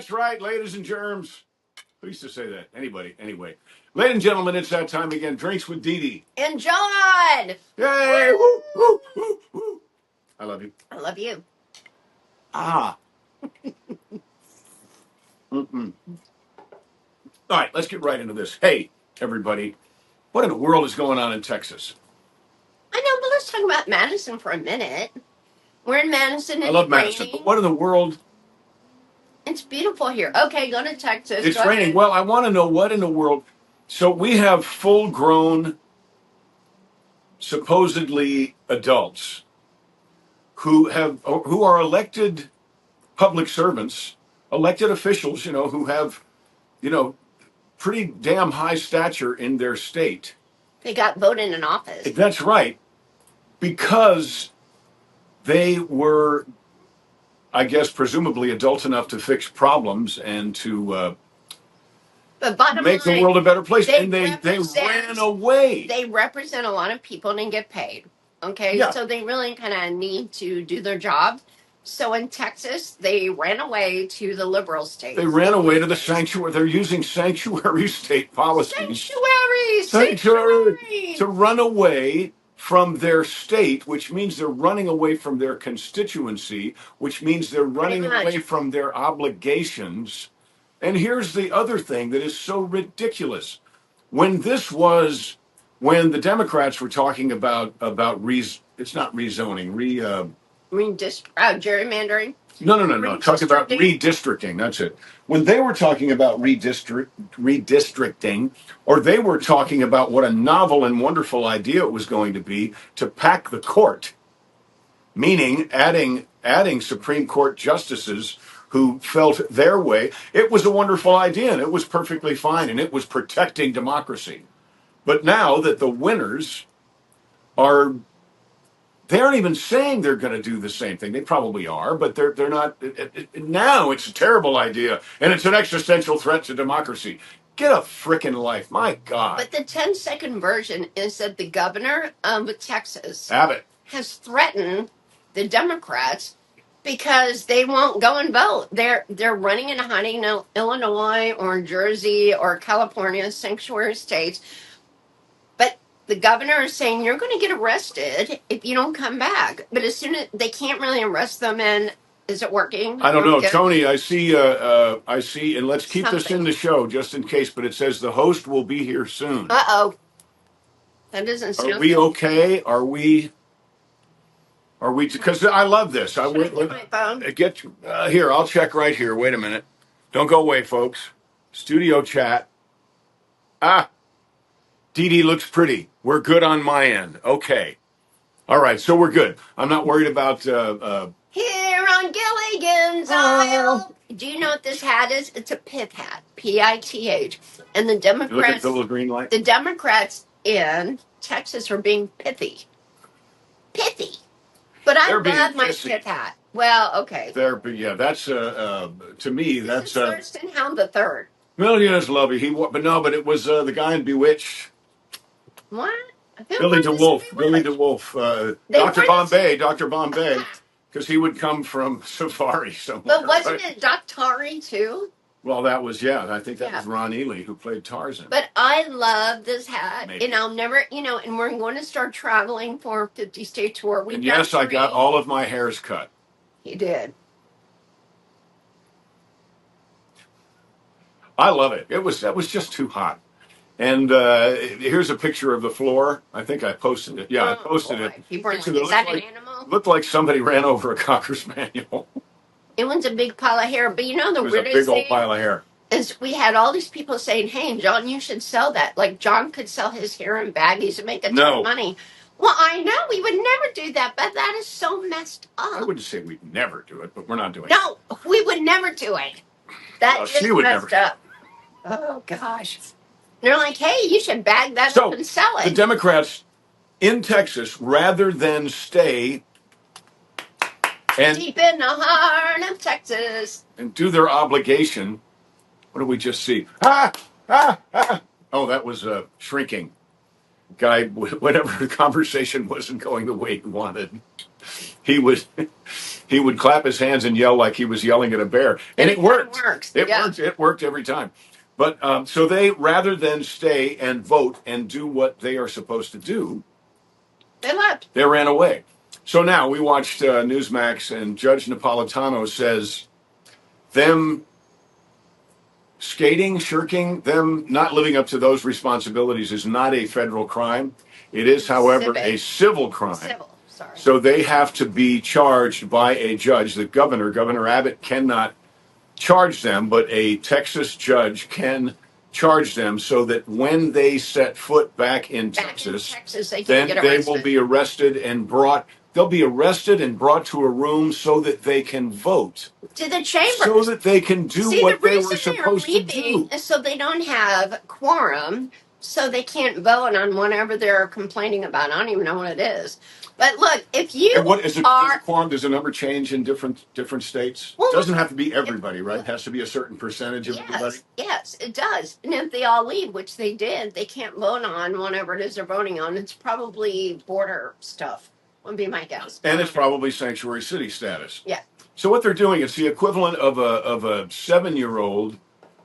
That's right, ladies and germs. Who used to say that? Anybody. Anyway. Ladies and gentlemen, it's that time again. Drinks with Dee Dee. And John! Yay! Woo, woo, woo, woo. I love you. I love you. Ah. Mm-mm. All right, let's get right into this. Hey, everybody. What in the world is going on in Texas? I know, but let's talk about Madison for a minute. We're in Madison. I It's love Madison, raining. but what in the world? It's beautiful here. Okay, go to Texas. It's Go raining. ahead. Well, I want to know what in the world. So we have full-grown, supposedly adults who are elected public servants, elected officials, who have, you know, pretty damn high stature in their state. They got voted in office. That's right, because they were, I guess, presumably adult enough to fix problems and to But bottom make the line, world a better place. they And they represent- ran away. They represent a lot of people and get paid. Okay, Yeah. so they really kind of need to do their job. So in Texas, they ran away to the liberal states. They ran away to the sanctuary. They're using sanctuary state policies. Sanctuary! To run away from their state, which means they're running away from their constituency, which means they're running Pretty much. away from their obligations. And here's the other thing that is so ridiculous. When the Democrats were talking about it's not rezoning, gerrymandering. No. Talking about redistricting. That's it. When they were talking about redistricting, or they were talking about what a novel and wonderful idea it was going to be to pack the court, meaning adding Supreme Court justices who felt their way, it was a wonderful idea and it was perfectly fine and it was protecting democracy. But now that the winners they aren't even saying they're going to do the same thing. They probably are, but they're not. Now it's a terrible idea, and it's an existential threat to democracy. Get a frickin' life, my God. But the 10-second version is that the governor of Texas, Abbott, has threatened the Democrats because they won't go and vote. They're running and hiding in Illinois or Jersey or California, sanctuary states. But the governor is saying you're going to get arrested if you don't come back. But as soon as they can't really arrest them, and is it working? I don't know, Tony. I see, and let's keep this in the show just in case. But it says the host will be here soon. Uh-oh. That doesn't sound. Are we okay? Are we? Because I love this. Should I get my phone? Get here. I'll check right here. Wait a minute. Don't go away, folks. Studio chat. Dee Dee looks pretty. We're good on my end. Okay. All right. So we're good. I'm not worried about. Here on Gilligan's Isle. Do you know what this hat is? It's a pith hat. P-I-T-H. And the Democrats. Look at the little green light. The Democrats in Texas are being pithy. Pithy. But I love my pith hat. Well, okay. That's to me. That's Thurston Hound the Third. Well, yes, lovey. But it was the guy in Bewitched. What? Billy DeWolf. Dr. Bombay, because he would come from Safari somewhere. But wasn't it Daktari too? Well, that was, I think that was Ron Ely who played Tarzan. But I love this hat, and I'll never, and we're going to start traveling for 50-state tour. And yes, I got all of my hairs cut. He did. I love it. That was just too hot. And here's a picture of the floor. I think I posted it. Yeah, I posted it. Is that an animal? Looked like somebody ran over a Cocker Spaniel. It was a big pile of hair. But the weirdest thing... It was a big old pile of hair. Is we had all these people saying, hey, John, you should sell that. Like, John could sell his hair in baggies and make a ton of money. Well, I know we would never do that, but that is so messed up. I wouldn't say we'd never do it, but we're not doing it. No, we would never do it. That is messed up. Oh, gosh. They're like, hey, you should bag that up and sell it. The Democrats in Texas, rather than stay and deep in the heart of Texas and do their obligation, what did we just see? Oh, that was shrinking. Guy, whatever the conversation wasn't going the way he wanted. he would he would clap his hands and yell like he was yelling at a bear, and it worked. Works. It Yeah. worked. It worked every time. But so they, rather than stay and vote and do what they are supposed to do, They left. they ran away. So now we watched Newsmax, and Judge Napolitano says them skating, shirking, them not living up to those responsibilities is not a federal crime. It is, however, Civic. a civil crime. Civil. Sorry. So they have to be charged by a judge. The Governor Abbott, cannot charge them, but a Texas judge can charge them, so that when they set foot back in Texas, they then they will be arrested and brought. They'll be arrested and brought to a room so that they can vote. To the chamber. So that they can do what they were supposed to do. So they don't have quorum, so they can't vote on whatever they're complaining about. I don't even know what it is. But look, if you And what is it? are... Does a quorum, does a number change in different states? Well, it doesn't have to be everybody, right? It has to be a certain percentage of everybody. Yes, it does. And if they all leave, which they did, they can't vote on whatever it is they're voting on. It's probably border stuff, would be my guess. And it's probably sanctuary city status. Yeah. So what they're doing, it's the equivalent of a 7-year-old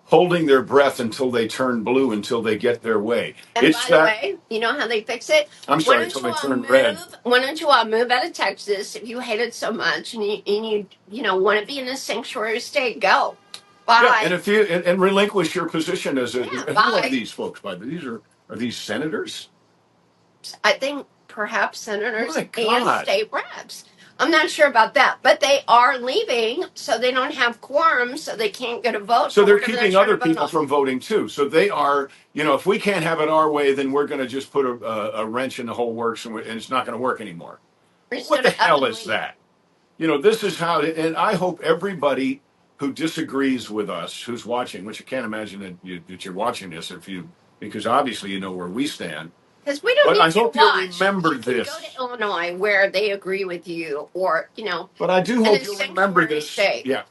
holding their breath until they turn blue, until they get their way. And by the way, you know how they fix it? I'm sorry, until they turn red. Why don't you all move out of Texas if you hate it so much and you know want to be in a sanctuary state? Go. Bye. Yeah, and if you and relinquish your position as a who are these folks? By the way, are these senators? I think perhaps senators and state reps. I'm not sure about that, but they are leaving, so they don't have quorum, so they can't get a vote. So they're keeping other people from voting too. So they are, if we can't have it our way, then we're going to just put a wrench in the whole works, and it's not going to work anymore. What the hell is that? This is how, and I hope everybody who disagrees with us, who's watching, which I can't imagine that you're watching this because obviously you know where we stand. Because we don't. But I hope you remember this. Go to Illinois where they agree with you, or But I do hope you remember this. State. Yeah,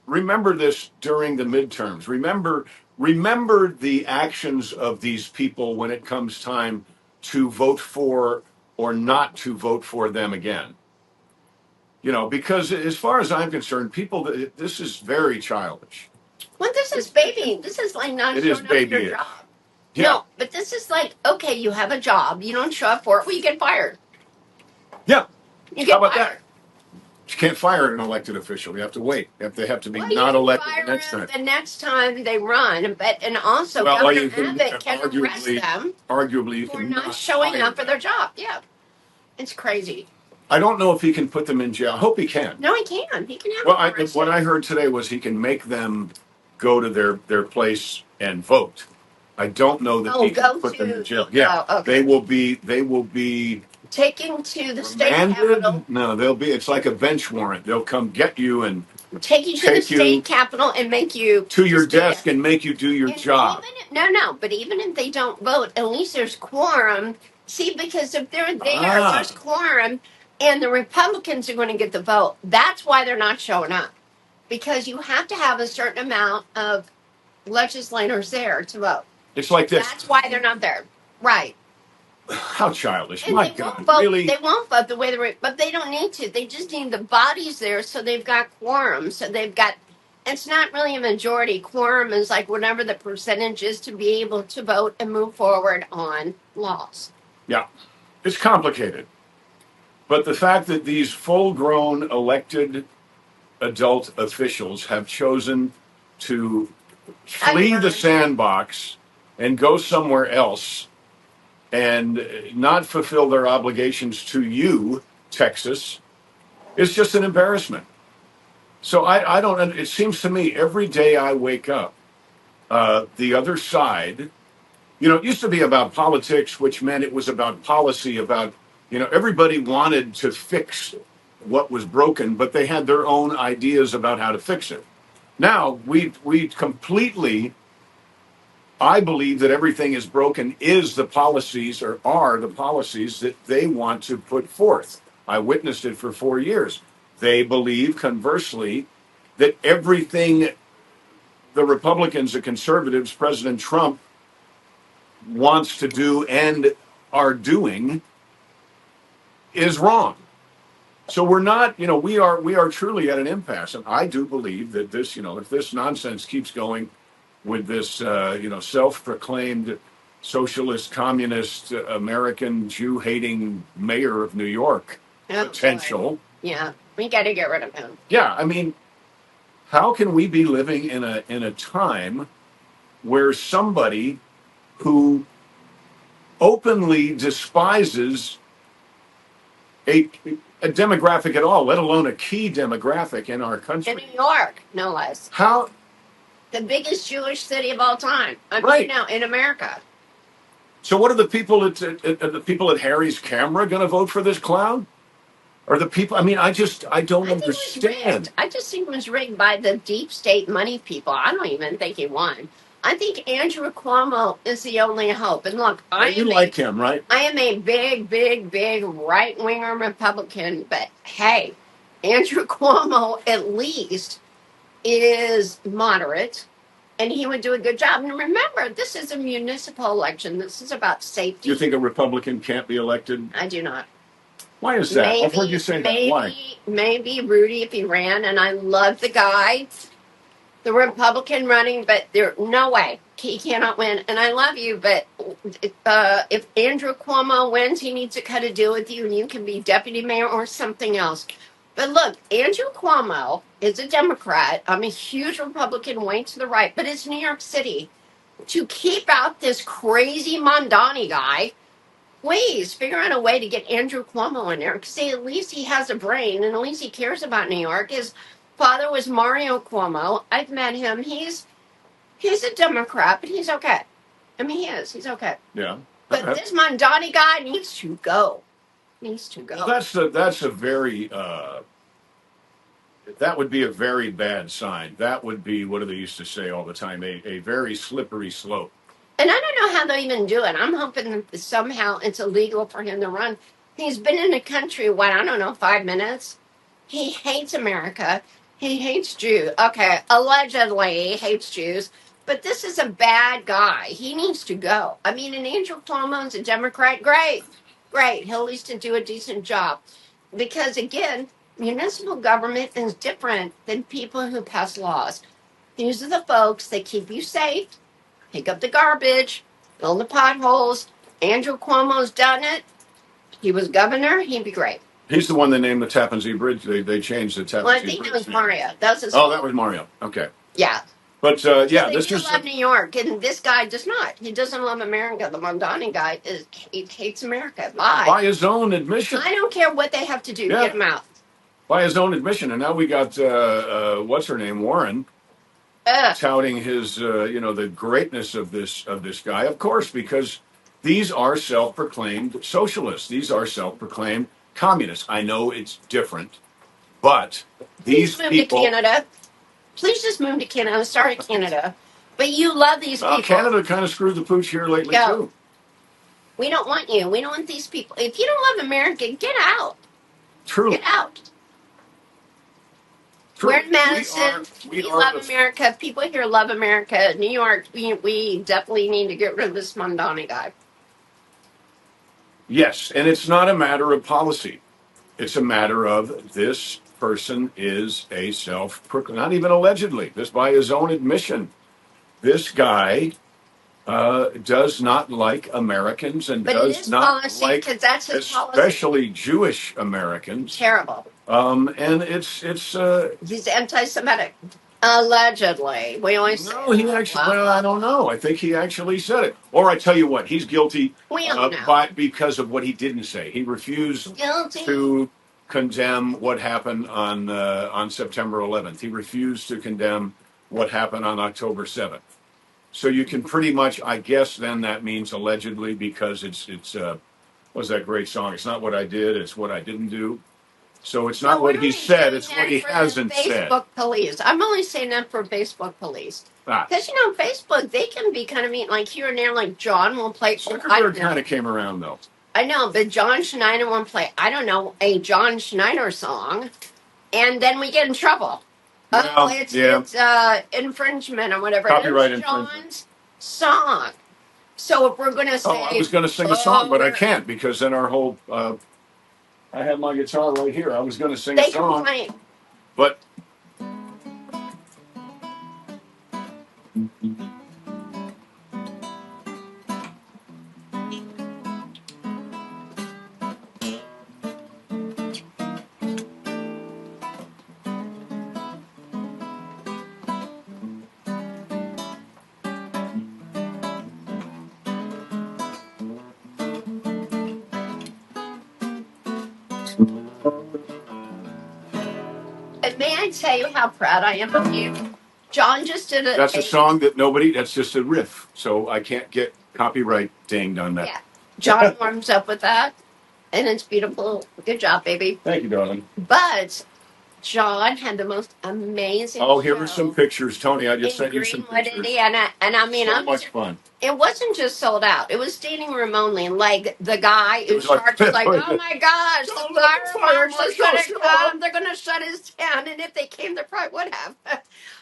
remember this during the midterms. Remember the actions of these people when it comes time to vote for or not to vote for them again. Because as far as I'm concerned, this is very childish. Well, this is baby. This is like not showing up for your job. Yeah. No, but this is like, okay, you have a job. You don't show up for it, well, you get fired. Yeah. You get How about fired. that? You can't fire an elected official. You have to wait. They have to be not elected the next time. The next time they run, and also Governor Abbott can arrest them arguably for not showing up for their job. Yeah. It's crazy. I don't know if he can put them in jail. I hope he can. No, he can. He can have them. What I heard today was he can make them go to their place and vote. I don't know that he can put them in jail. Yeah, okay. They will be taken to the state capitol. No, it's like a bench warrant. They'll come get you and take you to the state capitol and make you to your desk and make you do your job. But even if they don't vote, at least there's quorum. See, because if they're there, there's quorum, and the Republicans are going to get the vote. That's why they're not showing up, because you have to have a certain amount of legislators there to vote. It's like this. That's why they're not there. Right. How childish. And my God. Really? They won't vote the way but they don't need to. They just need the bodies there, so they've got quorum. So they've got, it's not really a majority. Quorum is like whatever the percentage is to be able to vote and move forward on laws. Yeah. It's complicated. But the fact that these full-grown elected adult officials have chosen to flee the sandbox and go somewhere else and not fulfill their obligations to you, Texas, is just an embarrassment. So I don't, it seems to me every day I wake up, the other side, it used to be about politics, which meant it was about policy, about, everybody wanted to fix what was broken, but they had their own ideas about how to fix it. Now, we completely, I believe that everything is broken is the policies or are the policies that they want to put forth. I witnessed it for 4 years. They believe, conversely, that everything the Republicans, the conservatives, President Trump wants to do and are doing is wrong. So we're not, we are truly at an impasse, and I do believe that this, if this nonsense keeps going with this, self-proclaimed socialist, communist, American Jew-hating mayor of New York Oh, potential. boy. Yeah, we got to get rid of him. Yeah, I mean, how can we be living in a time where somebody who openly despises a a demographic at all, let alone a key demographic in our In country? New York, no less. How? The biggest Jewish city of all time. I Right. mean, now in America. So what are the people at Harry's camera going to vote for this clown? Or the people? I mean, I don't I think it was understand. rigged. I just think it was rigged by the deep state money people. I don't even think he won. I think Andrew Cuomo is the only hope. And look, You like him, right? I am a big, big, big right winger Republican, but hey, Andrew Cuomo at least is moderate and he would do a good job. And remember, this is a municipal election. This is about safety. You think a Republican can't be elected? I do not. Why is that? I've heard you say that. Why? Maybe Rudy if he ran, and I love the guy, the Republican running, but there no way he cannot win. And I love you, but if Andrew Cuomo wins, he needs to cut a deal with you, and you can be deputy mayor or something else. But look, Andrew Cuomo is a Democrat. I'm a huge Republican, way to the right, but it's New York City. To keep out this crazy Mondani guy, please figure out a way to get Andrew Cuomo in there because at least he has a brain and at least he cares about New York. His father was Mario Cuomo. I've met him. He's a Democrat, but he's okay. I mean, he is. He's okay. Yeah. But this Mondani guy needs to go. Needs to go. Well, that's a very that would be a very bad sign. That would be, what do they used to say all the time? A very slippery slope. And I don't know how they'll even do it. I'm hoping that somehow it's illegal for him to run. He's been in the country, I don't know, 5 minutes. He hates America. He hates Jews. Okay, allegedly he hates Jews. But this is a bad guy. He needs to go. I mean, and Andrew Cuomo's a Democrat. Great. He'll at least do a decent job. Because, again, municipal government is different than people who pass laws. These are the folks that keep you safe, pick up the garbage, fill the potholes. Andrew Cuomo's done it. He was governor. He'd be great. He's the one that named the Tappan Zee Bridge. They changed the Tappan Zee Bridge. Well, I think it was Mario. That was his that was Mario. Okay. Yeah. But, this is... love New York, and this guy does not. He doesn't love America. The Mondani guy he hates America. By his own admission. I don't care what they have to do. Get him out. By his own admission. And now we got, what's her name, Warren, touting his, the greatness of this guy. Of course, because these are self-proclaimed socialists. These are self-proclaimed communists. I know it's different, but these people... Move to Canada. Please just move to Canada. Sorry, Canada. But you love these people. Canada kind of screwed the pooch here lately, too. We don't want you. We don't want these people. If you don't love America, get out. True. Get out. True. We're in Madison. We love America. People here love America. New York, we definitely need to get rid of this Mondani guy. Yes, and it's not a matter of policy. It's a matter of this person is a not even allegedly, this by his own admission. This guy does not like Americans and does not like, that's his especially policy. Jewish Americans. Terrible. And it's he's anti-Semitic. Allegedly. We always say he actually, I don't know. I think he actually said it. Or I tell you what, he's guilty because of what he didn't say. He refused to condemn what happened on September 11th. He refused to condemn what happened on October 7th. So you can pretty much, I guess, then that means allegedly, because it's what's that great song? It's not what I did, it's what I didn't do. So it's not what he said, it's what he hasn't said. Facebook police. I'm only saying that for Facebook police. Because, Facebook, they can be kind of mean, like here and there, like John will play. Zuckerberg kind of came around, though. I know, but John Schneider won't play, I don't know, a John Schneider song, and then we get in trouble. It's infringement or whatever. Copyright infringement. John's song. So if we're going to say... I was going to sing a song, but I can't, because then our whole I have my guitar right here. I was going to sing They a song, complain. but And may I tell you how proud I am of you? John just did that's a song that that's just a riff. So I can't get copyright dinged on that. Yeah. John warms up with that, and it's beautiful. Good job, baby. Thank you, darling. But John had the most amazing here are some show pictures, Tony. I just in sent you some Greenwood, pictures. Indiana. And I mean, So much fun. it wasn't just sold out. It was standing room only. And like the guy in charge was like, "Oh my gosh, the fire marshal's gonna come. They're gonna shut us down." And if they came, they probably would have.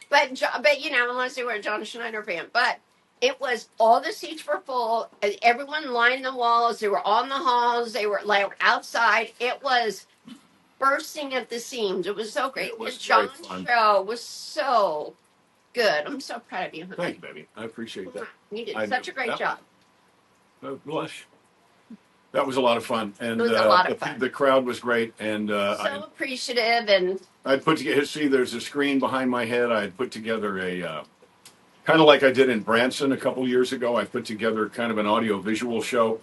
but you know, unless they were a John Schneider fan. But it was all the seats were full. And everyone lined the walls. They were on the halls. They were like outside. It was bursting at the seams. It was so great. It was His John's fun. show was so good. I'm so proud of you. Thank you, baby. I appreciate that. You did such a great job. Blush. That was a lot of fun, and It was a lot of fun. The crowd was great, and so appreciative. And I'd put together. See, there's a screen behind my head. I had put together a kind of like I did in Branson a couple years ago. I put together kind of an audio visual show.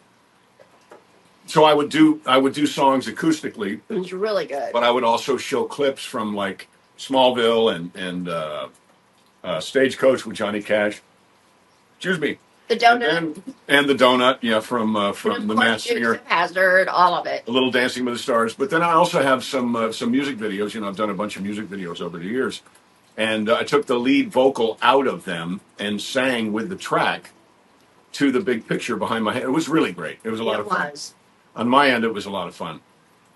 So I would do songs acoustically. It was really good. But I would also show clips from like Smallville and Stagecoach with Johnny Cash. Excuse me. The donut. And the donut, yeah, from The Masked Singer. Hazard, all of it. A little Dancing with the Stars. But then I also have some music videos. You know, I've done a bunch of music videos over the years. And I took the lead vocal out of them and sang with the track to the big picture behind my head. It was really great. It was a lot of fun. On my end, it was a lot of fun.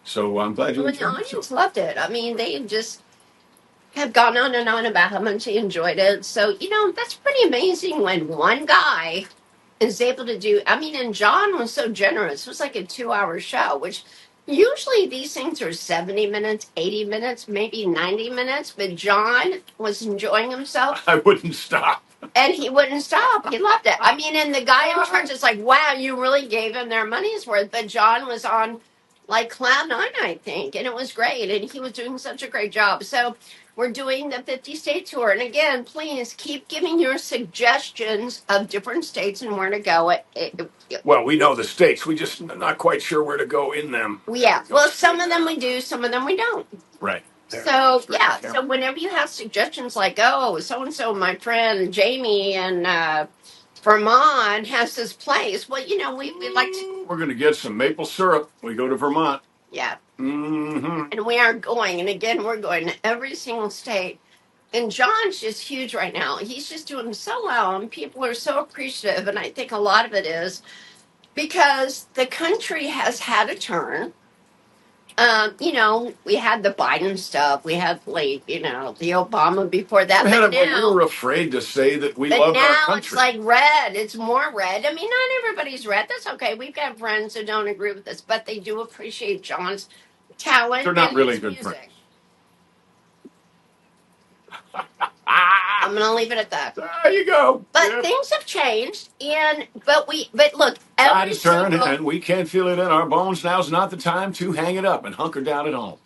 So I'm glad you enjoyed it. The audience loved it. I mean, they just have gone on and on about how much they enjoyed it. So, you know, that's pretty amazing when one guy is able to do. I mean, and John was so generous. It was like a 2-hour show, which usually these things are 70 minutes, 80 minutes, maybe 90 minutes. But John was enjoying himself. I wouldn't stop. And he wouldn't stop. He loved it. I mean, and the guy in charge is like, wow, you really gave him their money's worth. But John was on like cloud nine, I think. And it was great. And he was doing such a great job. So we're doing the 50-state tour. And again, please keep giving your suggestions of different states and where to go. Well, we know the states. We just not quite sure where to go in them. Yeah. Well, some of them we do. Some of them we don't. Right. So, yeah. So whenever you have suggestions like, oh, so-and-so, my friend Jamie and Vermont has this place. Well, you know, we like to... We're going to get some maple syrup. We go to Vermont. Yeah. Mm-hmm. And we are going. And again, we're going to every single state. And John's just huge right now. He's just doing so well. And people are so appreciative. And I think a lot of it is because the country has had a turn. You know, we had the Biden stuff. We had, like, you know, the Obama before that. We were afraid to say that we love our country. But now it's like red. It's more red. I mean, not everybody's red. That's okay. We've got friends who don't agree with us, but they do appreciate John's talent. They're not really good friends. I'm gonna leave it at that. There you go. But things have changed, but look, tide is turning, and we can't feel it in our bones. Now's not the time to hang it up and hunker down at home.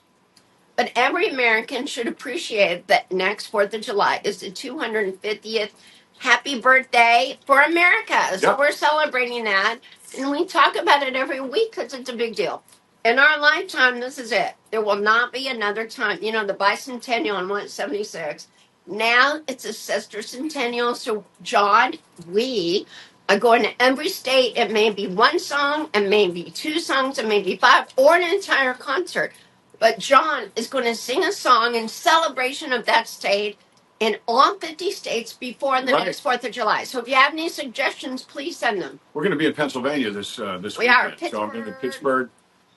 But every American should appreciate that next 4th of July is the 250th happy birthday for America. So we're celebrating that, and we talk about it every week because it's a big deal. In our lifetime, this is it. There will not be another time. You know, the bicentennial in 176. Now it's a sesquicentennial. So, John, we are going to every state. It may be one song, and maybe two songs, and maybe five, or an entire concert. But John is going to sing a song in celebration of that state in all 50 states before the next 4th of July. So if you have any suggestions, please send them. We're going to be in Pennsylvania this weekend. We are. Pittsburgh. So I'm going to Pittsburgh.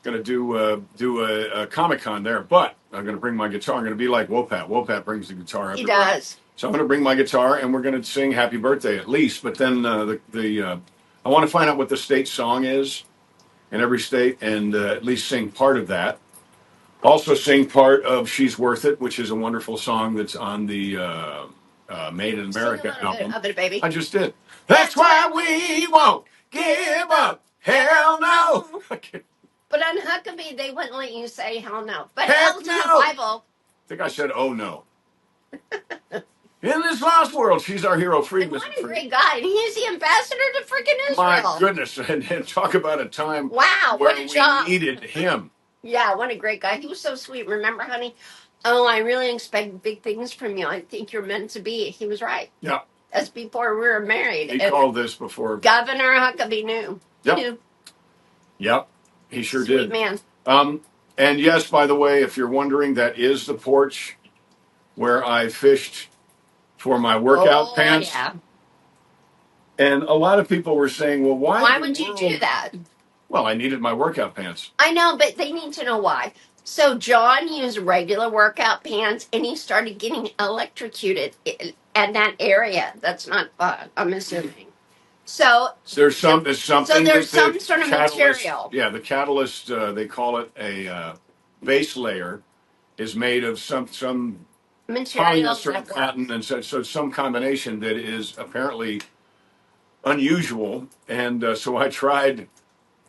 Going to do a Comic-Con there, but I'm going to bring my guitar. I'm going to be like Wopat. Wopat brings the guitar everywhere. He does. So I'm going to bring my guitar, and we're going to sing Happy Birthday at least. But then I want to find out what the state song is. in every state, and at least sing part of that. Also, sing part of "She's Worth It," which is a wonderful song that's on the Made in America album. Of it, baby. I just did. That's why we won't give up. Hell no. But on Huckabee, they wouldn't let you say hell no. But Heck hell's in the no. Bible. I think I said, oh no. In this lost world, she's our hero. Free, And Mr. what a Free. great guy. And he's the ambassador to freaking Israel. My goodness. And talk about a time Wow, where what a we job. needed him. Yeah, what a great guy. He was so sweet. Remember, honey? Oh, I really expect big things from you. I think you're meant to be. He was right. Yeah. That's before we were married. He And called this before. Governor Huckabee knew. Yep. He knew. Yep. He sure Sweet did. man. And yes, by the way, if you're wondering, that is the porch where I fished for my workout pants. Yeah. And a lot of people were saying, well, Why would you do that? Well, I needed my workout pants. I know, but they need to know why. So John used regular workout pants, and he started getting electrocuted at that area. That's not fun, I'm assuming. So there's something. So there's some sort of material. Yeah, the catalyst. They call it a base layer. Is made of some Material polyester and cotton, and so it's some combination that is apparently unusual. And so I tried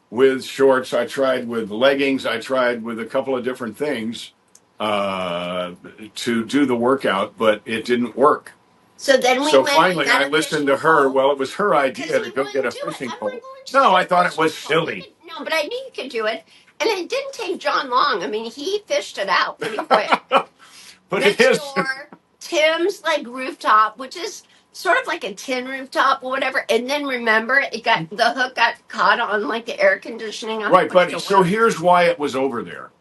with shorts, I tried with leggings, I tried with a couple of different things to do the workout, but it didn't work. So then we finally I listened to her. Well, it was her idea to go get a fishing pole. No, I thought it was silly. No, but I knew you could do it. And it didn't take John long. I mean, he fished it out pretty quick. But Next it is. door, Tim's like rooftop, which is sort of like a tin rooftop or whatever. And then remember, the hook got caught on like the air conditioning. Right, but so here's why it was over there.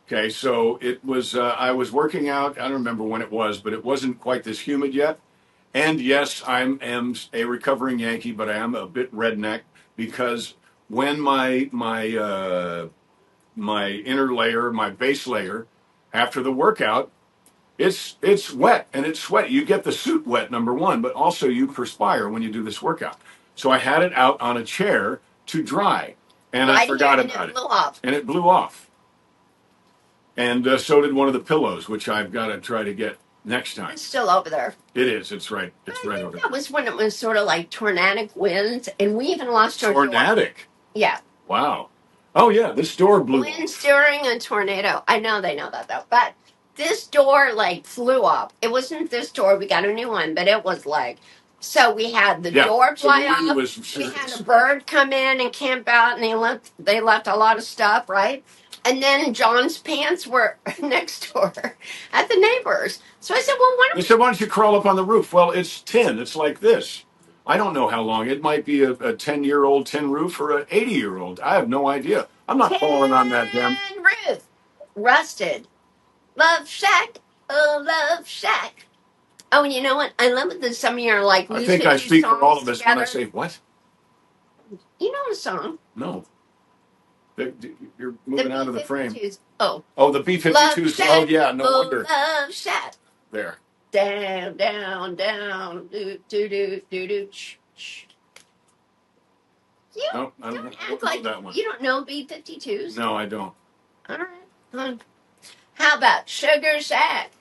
Okay, so it was. I was working out. I don't remember when it was, but it wasn't quite this humid yet. And yes, I am a recovering Yankee, but I am a bit redneck because when my inner layer, my base layer, after the workout, it's wet and it's sweaty. You get the suit wet, number one, but also you perspire when you do this workout. So I had it out on a chair to dry, and I forgot about it. And it blew off. And so did one of the pillows, which I've got to try to get next time. It's still over there. It is. It's right. It's right over there. That was when it was sort of like tornadic winds, and we even lost our tornadic. Yeah. Wow. Oh yeah, this door blew. Winds during a tornado. I know they know that though, but this door like flew up. It wasn't this door. We got a new one, but it was like. So we had the door fly off. We had a bird come in and camp out, and they left a lot of stuff, right? And then John's pants were next door at the neighbors. So I said, well, why don't you crawl up on the roof? Well, it's tin. It's like this. I don't know how long. It might be a 10-year-old tin roof or an 80-year-old. I have no idea. I'm not crawling on that damn roof. Rusted. Love Shack. Oh, Love Shack. Oh, and you know what? I love it that some of you are like, I think I speak for all of us when I say, what? You know the song. No. You're moving out of the frame. Oh, the B-52s. Oh, yeah, no wonder. Love Shack. There. Down, down, down. Do, do, do, do, do. Shh, shh. You no, I don't act like that one. You don't know B-52s? No, I don't. All right. How about Sugar Shack?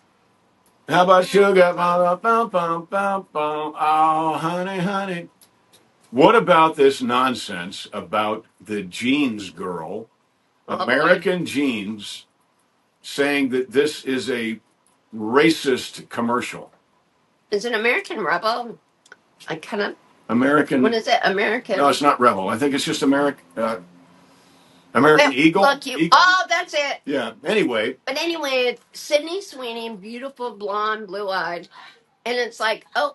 How about Sugar? Oh, honey, honey. What about this nonsense about the jeans girl, American Jeans, saying that this is a racist commercial? Is it American Rebel? I kind of... American... What is it? American... No, it's not Rebel. I think it's just American Eagle. Look, Eagle? Oh, that's it. Yeah, anyway. But anyway, Sydney Sweeney, beautiful, blonde, blue-eyed. And it's like, oh,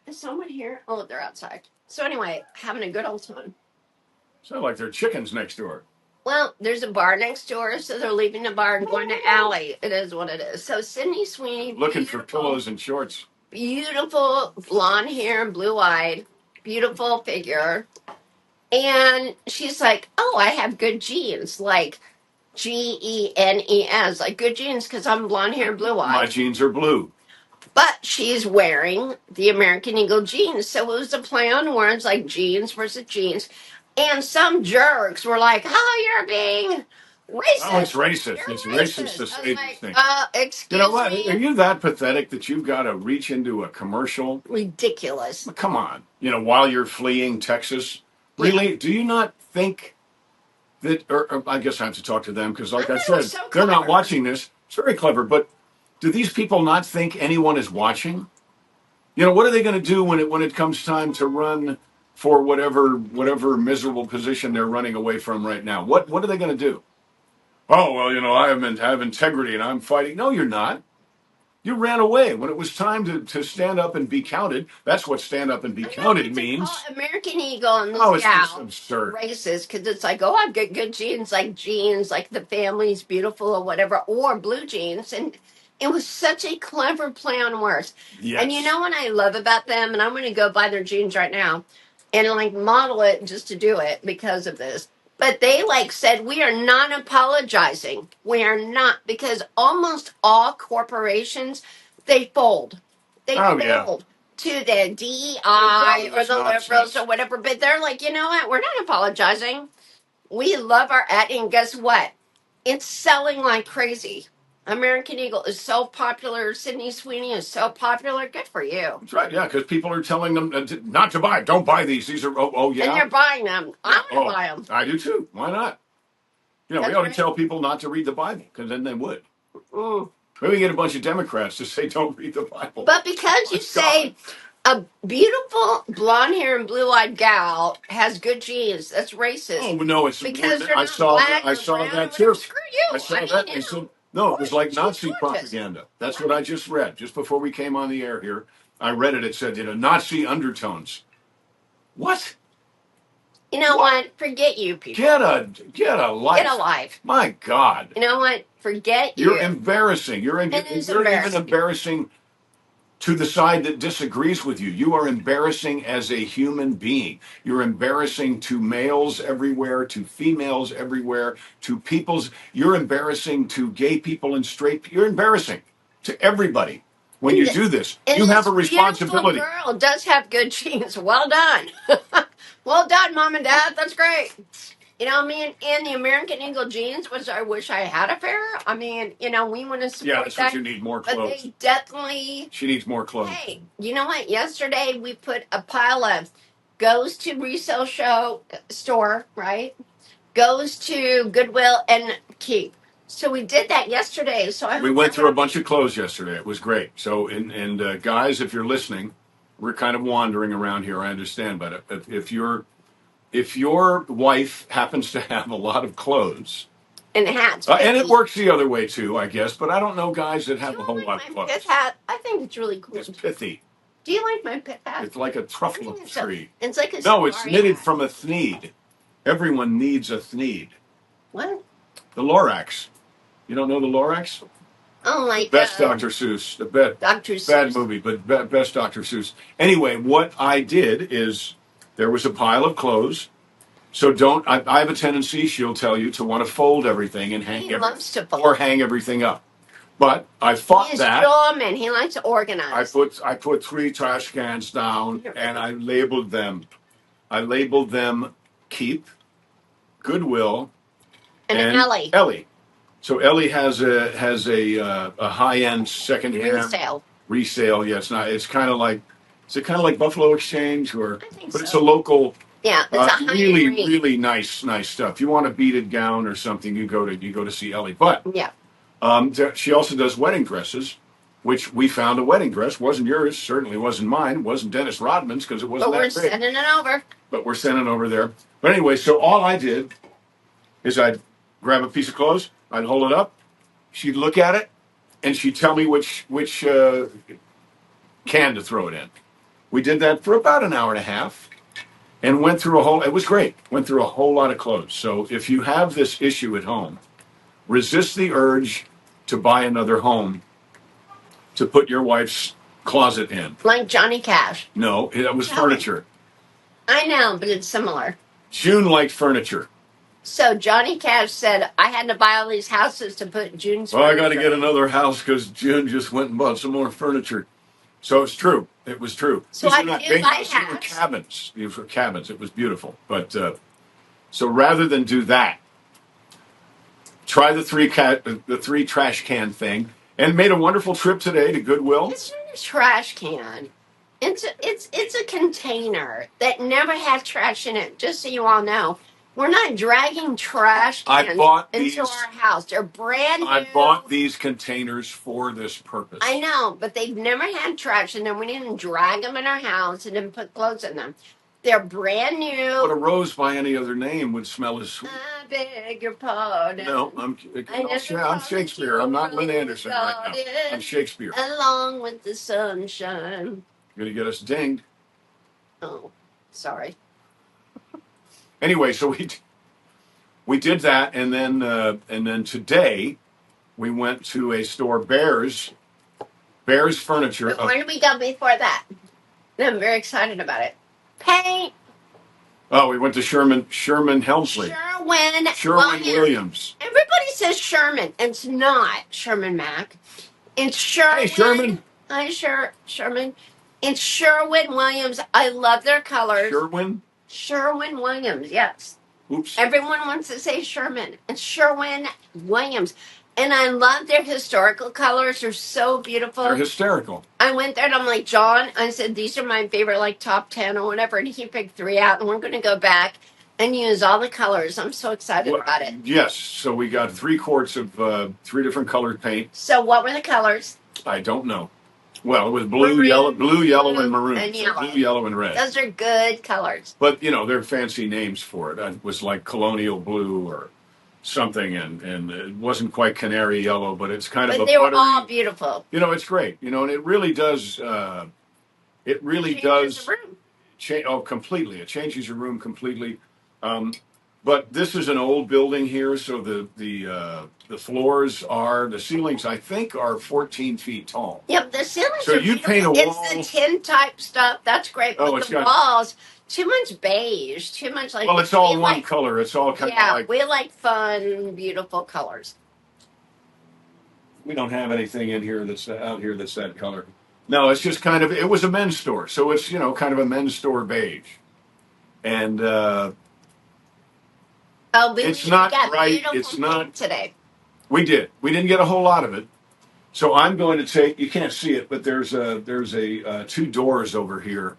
is someone here? Oh, they're outside. So anyway, having a good old time. Sound like there are chickens next door. Well, there's a bar next door, so they're leaving the bar and going to alley. It is what it is. So Sydney Sweeney. Looking for pillows and shorts. Beautiful blonde hair and blue-eyed. Beautiful figure. And she's like, oh, I have good genes. Like Genes. Like good genes because I'm blonde hair and blue-eyed. My jeans are blue. But she's wearing the American Eagle jeans. So it was a play on words like jeans versus jeans. And some jerks were like, "Oh, you're being racist. Oh, it's racist. You're It's racist to racist." I say was these like, things. You know "Excuse what? Are me." you that pathetic that you've got to reach into a commercial? Ridiculous. Come on. While you're fleeing Texas, Yeah. really? Do you not think that? Or I guess I have to talk to them because, I like I thought it was said, so they're not clever. watching this. It's very clever, but do these people not think anyone is watching? What are they going to do when it comes time to run for whatever miserable position they're running away from right now? What are they going to do? Oh well, I have integrity and I'm fighting. No, you're not. You ran away when it was time to stand up and be counted. That's what stand up and be I know, counted but to call means. American Eagle and this Oh, it's just gal absurd. racist because it's like, oh, I've got good genes, like the family's beautiful or whatever, or blue jeans. And it was such a clever play on words. And you Yes. know what I love about them? And I'm going to go buy their jeans right now and like model it just to do it because of this. But they like said, we are not apologizing. We are not, because almost all corporations, they fold. They Oh yeah. fold to the It DEI or is the liberals or nonsense. whatever, but they're like, you know what? We're not apologizing. We love our ad, and guess what? It's selling like crazy. American Eagle is so popular. Sydney Sweeney is so popular. Good for you. That's right. Yeah, because people are telling them not to buy. Don't buy these. These are And yeah. they're buying them. I Yeah. want to Oh, buy them. I do too. Why not? We That's ought to right. tell people not to read the Bible because then they would. Mm. Maybe get a bunch of Democrats to say don't read the Bible. But because My you say God. a beautiful blonde hair and blue eyed gal has good genes, that's racist. Oh no, it's Because they're I not saw black I or saw brown or that whatever. too. Screw I you. saw that. They said no, it was like she's Nazi gorgeous. propaganda. That's what I just read just before we came on the air here. I read it. It said Nazi undertones. What? You know what? Forget you people. Get a life. Get a life. My God. You know what? Forget You're you. embarrassing. You're It is even embarrassing. embarrassing to the side that disagrees with you. You are embarrassing as a human being. You're embarrassing to males everywhere, to females everywhere, to people's. You're embarrassing to gay people and straight. You're embarrassing to everybody when you do this. And You have this a beautiful responsibility. girl does have good genes. Well done. Well done, Mom and Dad. That's great. You know, me and the American Eagle jeans, which I wish I had a pair. I mean, we want to Yeah, support that's that. what you need, more But clothes. they definitely. She needs more clothes. Hey, you know what? Yesterday we put a pile of goes to resale store, right? Goes to Goodwill and keep. So we did that yesterday. So We went through a bunch of clothes yesterday. It was great. So, and guys, if you're listening, we're kind of wandering around here. I understand, but if your wife happens to have a lot of clothes, and hats, and it works the other way too, I guess. But I don't know guys that have a whole lot of my clothes. pith hat? I think it's really cool. It's pithy. Do you like my pith hat? It's like a truffle tree. It's like a no, it's knitted hat. from a thneed. Everyone needs a thneed. What? The Lorax. You don't know the Lorax? Oh my god. Best Dr. Seuss. The Dr. Seuss. Bad movie, but best Dr. Seuss. Anyway, what I did is there was a pile of clothes. So don't. I have a tendency, she'll tell you, to want to fold everything and hang hang everything up. But I fought that. He's he likes to organize. I put 3 trash cans down and I labeled them. I labeled them Keep, Goodwill, and Ellie. So Ellie has a high end second hand resale. Yeah, it's not. It's kind of like. Is it kind of like Buffalo Exchange or? But it's a local. Yeah, it's a really nice stuff. If you want a beaded gown or something, you go to see Ellie. But yeah, she also does wedding dresses, which we found a wedding dress. Wasn't yours, certainly wasn't mine. Wasn't Dennis Rodman's because it wasn't that big. But we're sending it over. But we're sending it over there. But anyway, so all I did is I'd grab a piece of clothes, I'd hold it up, she'd look at it, and she'd tell me which can to throw it in. We did that for about an hour and a half. And it was great. Went through a whole lot of clothes. So if you have this issue at home, resist the urge to buy another home to put your wife's closet in. Like Johnny Cash. No, that was furniture. I know, but it's similar. June liked furniture. So Johnny Cash said, I had to buy all these houses to put June's furniture. I got to get another house because June just went and bought some more furniture. So it's true. It was true. So these were not big houses. These were cabins. These were cabins. It was beautiful. But So rather than do that, try the three trash can thing, and made a wonderful trip today to Goodwill. It's not a trash can. It's a container that never had trash in it. Just so you all know, we're not dragging trash cans into our house. They're brand new. I bought these containers for this purpose. I know, but they've never had trash in them. We didn't drag them in our house and then put clothes in them. They're brand new. But a rose by any other name would smell as sweet. I beg your pardon. No, I'm Shakespeare. I'm not Lynn Anderson right now. I'm Shakespeare. Along with the sunshine. You're gonna get us dinged. Oh, sorry. Anyway, so we did that, and then today we went to a store, Bears Furniture. Where did we go before that? I'm very excited about it. Paint. Oh, we went to Sherman Helmsley. Sherwin Williams. Everybody says Sherman. It's not Sherman Mac. It's Sherwin. Hey, Sherman. Hi, Sherman. It's Sherwin Williams. I love their colors. Sherwin Williams, yes. Oops. Everyone wants to say Sherman. It's Sherwin Williams. And I love their historical colors. They're so beautiful. They're hysterical. I went there and I'm like, John, I said, these are my favorite, like top 10 or whatever. And he picked 3 out. And we're going to go back and use all the colors. I'm so excited about it. Yes. So we got 3 quarts of 3 different colored paint. So what were the colors? I don't know. Well, it was blue, yellow, and maroon. And yellow. Blue, yellow, and red. Those are good colors. But, they're fancy names for it. It was like colonial blue or something, and it wasn't quite canary yellow, but it's kind of a buttery. But they were all beautiful. It's great. And it really does. It really does change. Oh, completely! It changes your room completely. But this is an old building here, so the ceilings, I think, are 14 feet tall. Yep, the ceilings. So you paint a wall. It's the tin type stuff. That's great. But the walls. Too much beige, too much like. Well, it's all one color. It's all kind of like. We like fun, beautiful colors. We don't have anything in here that's out here that's that color. No, it's just kind of. It was a men's store, so it's kind of a men's store beige, and it's not bright. It's not today. We didn't get a whole lot of it, so I'm going to take. You can't see it, but there's a 2 doors over here.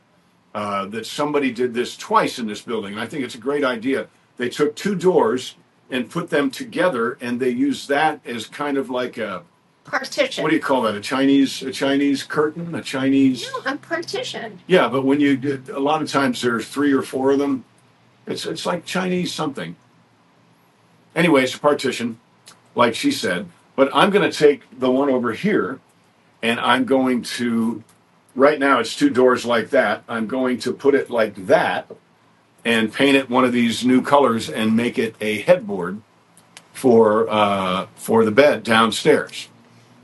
That somebody did this twice in this building. I think it's a great idea. They took 2 doors and put them together, and they used that as kind of like a partition. What do you call that? A Chinese curtain? A Chinese? No, a partition. Yeah, but when you get, a lot of times there's 3 or 4 of them. It's like Chinese something. Anyway, it's a partition, like she said. But I'm going to take the one over here, and I'm going to. Right now, it's 2 doors like that. I'm going to put it like that and paint it one of these new colors and make it a headboard for the bed downstairs.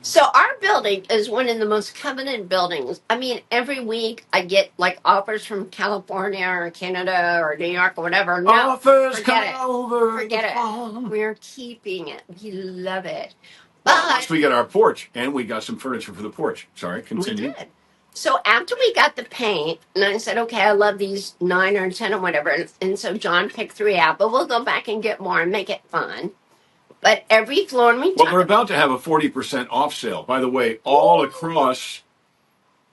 So our building is one of the most coveted buildings. I mean, every week I get like offers from California or Canada or New York or whatever. No, offers come over. Forget it. We're keeping it. We love it. But we got our porch, and we got some furniture for the porch. Sorry, continue. We did. So after we got the paint, and I said, okay, I love these 9 or 10 or whatever. And so John picked 3 out, but we'll go back and get more and make it fun. But every floor we Well, they're about to have a 40% off sale. By the way, all across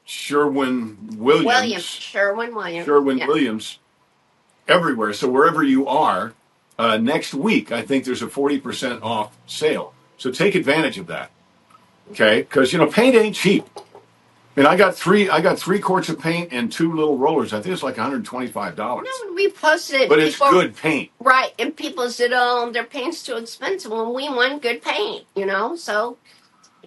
Sherwin Williams, everywhere. So wherever you are, next week, I think there's a 40% off sale. So take advantage of that. Okay? Because, paint ain't cheap. And I got 3 quarts of paint and 2 little rollers. I think it's like $125. No, we posted it. But it's good paint. Right. And people said, oh, their paint's too expensive. Well, we want good paint, So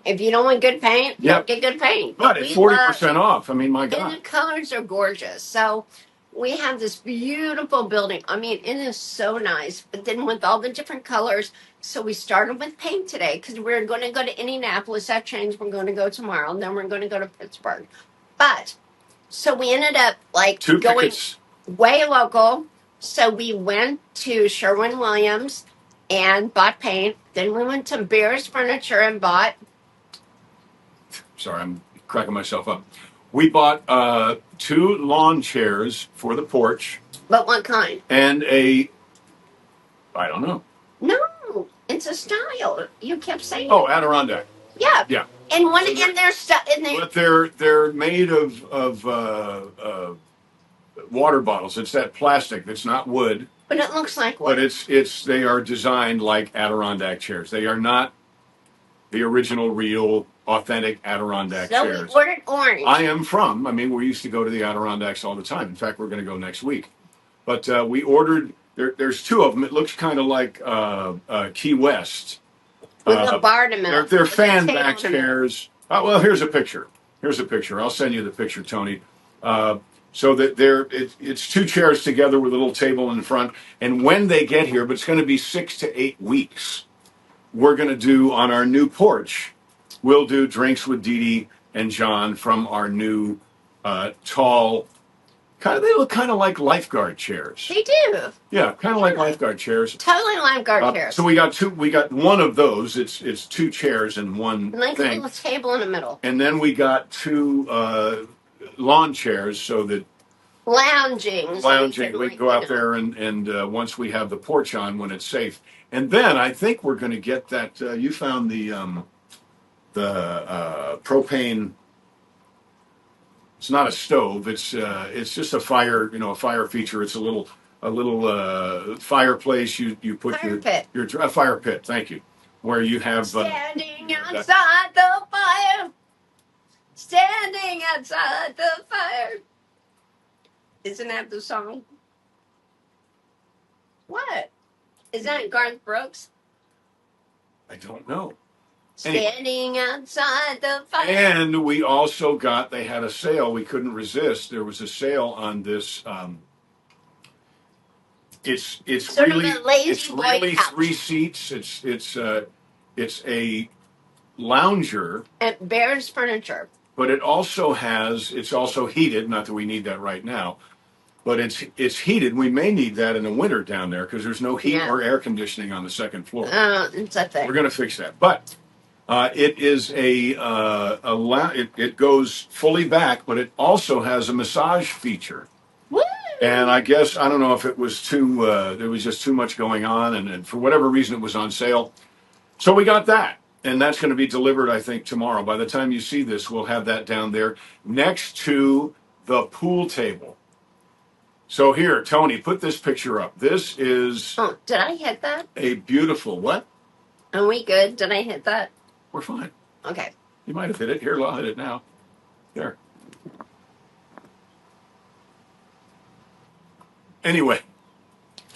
if you don't want good paint, don't get good paint. But it's 40% off. I mean, my God. And the colors are gorgeous. So we have this beautiful building. I mean, it is so nice. But then with all the different colors, so we started with paint today because we're going to go to Indianapolis. That changed. We're going to go tomorrow. And then we're going to go to Pittsburgh. But so we ended up going way local. So we went to Sherwin Williams and bought paint. Then we went to Bears Furniture and bought. Sorry, I'm cracking myself up. We bought 2 lawn chairs for the porch. But what kind? And I don't know. No, it's a style. You kept saying. Oh, Adirondack. Yeah. Yeah. And one in their stuff. But they're made of water bottles. It's that plastic. It's not wood. But it looks like wood. But they are designed like Adirondack chairs. They are not the original, real, authentic Adirondack chairs. So we ordered orange. We used to go to the Adirondacks all the time. In fact, we're going to go next week. But we ordered, there's two of them. It looks kind of like Key West. With a bar in the middle. They're fan back chairs. Well, here's a picture. I'll send you the picture, Tony. So that it's two chairs together with a little table in front. And when they get here, but it's going to be 6 to 8 weeks, we're going to do on our new porch, we'll do drinks with Dee Dee and John from our new tall, they look kind of like lifeguard chairs. They do. Yeah, kind of like lifeguard chairs. Totally lifeguard chairs. So we got one of those. It's two chairs and one like thing. A little table in the middle. And then we got two lawn chairs so that lounging. We can go out there and once we have the porch on when it's safe. And then I think we're going to get that. You found the propane. It's not a stove. It's just a fire. A fire feature. It's a little fireplace. You put your fire pit. Thank you. Where you have standing outside the fire. Standing outside the fire. Isn't that the song? What? Is that Garth Brooks? I don't know. Standing outside the fire. And we also they had a sale. We couldn't resist. There was a sale on this. It's really 3 seats. It's a lounger. At Bear's Furniture. But it's also heated. Not that we need that right now. But it's heated. We may need that in the winter down there because there's no heat or air conditioning on the second floor. It's a thing. We're going to fix that. But it is it goes fully back, but it also has a massage feature. Woo! And I don't know if it was there was just too much going on, and for whatever reason it was on sale. So we got that. And that's going to be delivered, I think, tomorrow. By the time you see this, we'll have that down there next to the pool table. So here, Tony, put this picture up. This is... Oh, did I hit that? A beautiful... What? Are we good? Did I hit that? We're fine. Okay. You might have hit it. Here, I'll hit it now. There. Anyway.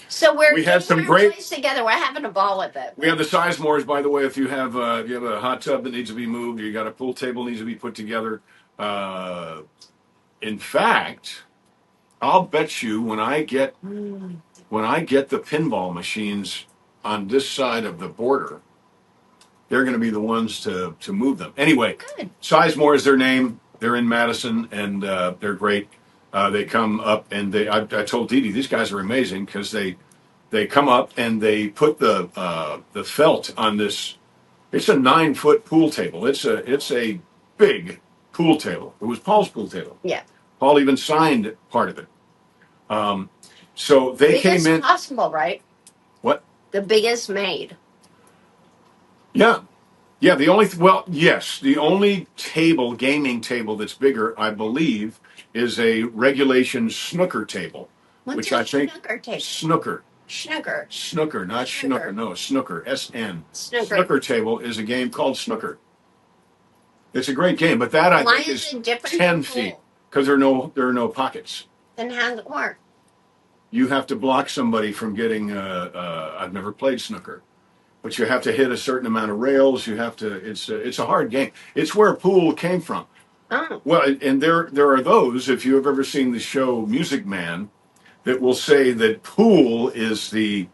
So we had some great together. We're having a ball with it. We have the Sizemores, by the way. If you have a hot tub that needs to be moved, or you got a pool table that needs to be put together. In fact... I'll bet you when I get the pinball machines on this side of the border, they're going to be the ones to move them. Anyway, Sizemore is their name. They're in Madison, and they're great. They come up, and I told Dee Dee, these guys are amazing because they come up and they put the felt on this. It's a 9-foot pool table. It's a big pool table. It was Paul's pool table. Yeah. Paul even signed part of it. So they came in. Possible, right? What? The biggest made. Yeah. The only gaming table that's bigger, I believe, is a regulation snooker table. What's a snooker table? Snooker. Snooker, not schnooker. No, snooker. SN. Snooker table is a game called snooker. It's a great game, but that I think is 10 feet because there are no pockets. Then how does it work? You have to block somebody from getting. I've never played snooker, but you have to hit a certain amount of rails. You have to. It's a hard game. It's where pool came from. Oh. Well, and there are those. If you have ever seen the show Music Man, that will say that pool is the